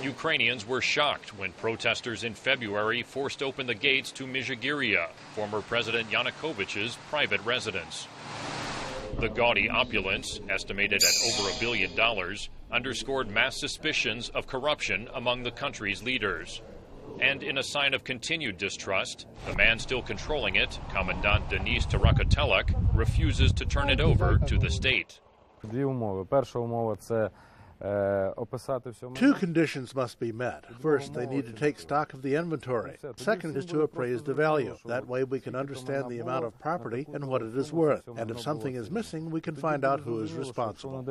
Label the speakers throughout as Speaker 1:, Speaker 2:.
Speaker 1: Ukrainians were shocked when protesters in February forced open the gates to Mezhigirya, former President Yanukovych's private residence. The gaudy opulence, estimated at over $1 billion, underscored mass suspicions of corruption among the country's leaders. And in a sign of continued distrust, the man still controlling it, Commandant Denis Tarakatelek, refuses to turn it over to the state.
Speaker 2: Two conditions must be met. First, they need to take stock of the inventory. Second is to appraise the value. That way we can understand the amount of property and what it is worth. And if something is missing, we can find out who is responsible.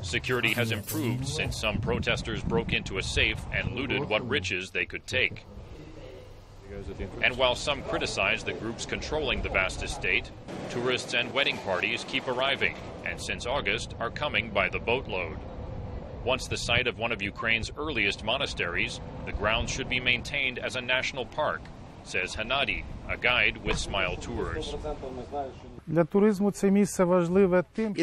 Speaker 1: Security has improved since some protesters broke into a safe and looted what riches they could take. And while some criticize the groups controlling the vast estate, tourists and wedding parties keep arriving, and since August are coming by the boatload. Once the site of one of Ukraine's earliest monasteries, the grounds should be maintained as a national park, says Hanadi, a guide with Smile Tours.
Speaker 3: It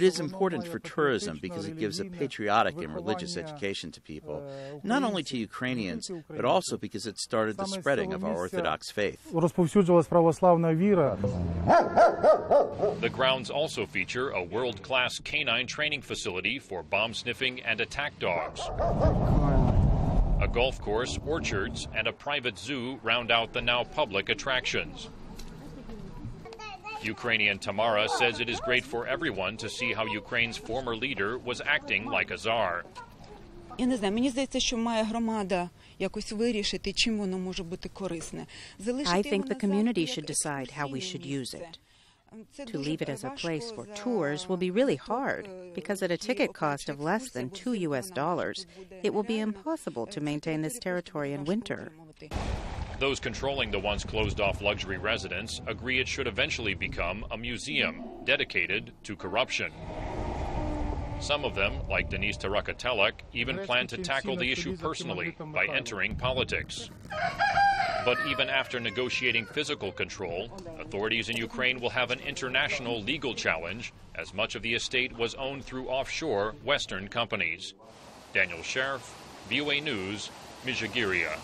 Speaker 3: is important for tourism because it gives a patriotic and religious education to people, not only to Ukrainians, but also because it started the spreading of our Orthodox faith.
Speaker 1: The grounds also feature a world-class canine training facility for bomb-sniffing and attack dogs. A golf course, orchards, and a private zoo round out the now public attractions. Ukrainian Tamara says it is great for everyone to see how Ukraine's former leader was acting like a czar.
Speaker 4: I think the community should decide how we should use it. To leave it as a place for tours will be really hard, because at a ticket cost of less than $2, it will be impossible to maintain this territory in winter.
Speaker 1: Those controlling the once closed-off luxury residence agree it should eventually become a museum dedicated to corruption. Some of them, like Denis Tarakatelek, even plan to tackle the issue personally by entering politics. But even after negotiating physical control, authorities in Ukraine will have an international legal challenge, as much of the estate was owned through offshore Western companies. Daniel Schearf, VOA News, Mezhigirya.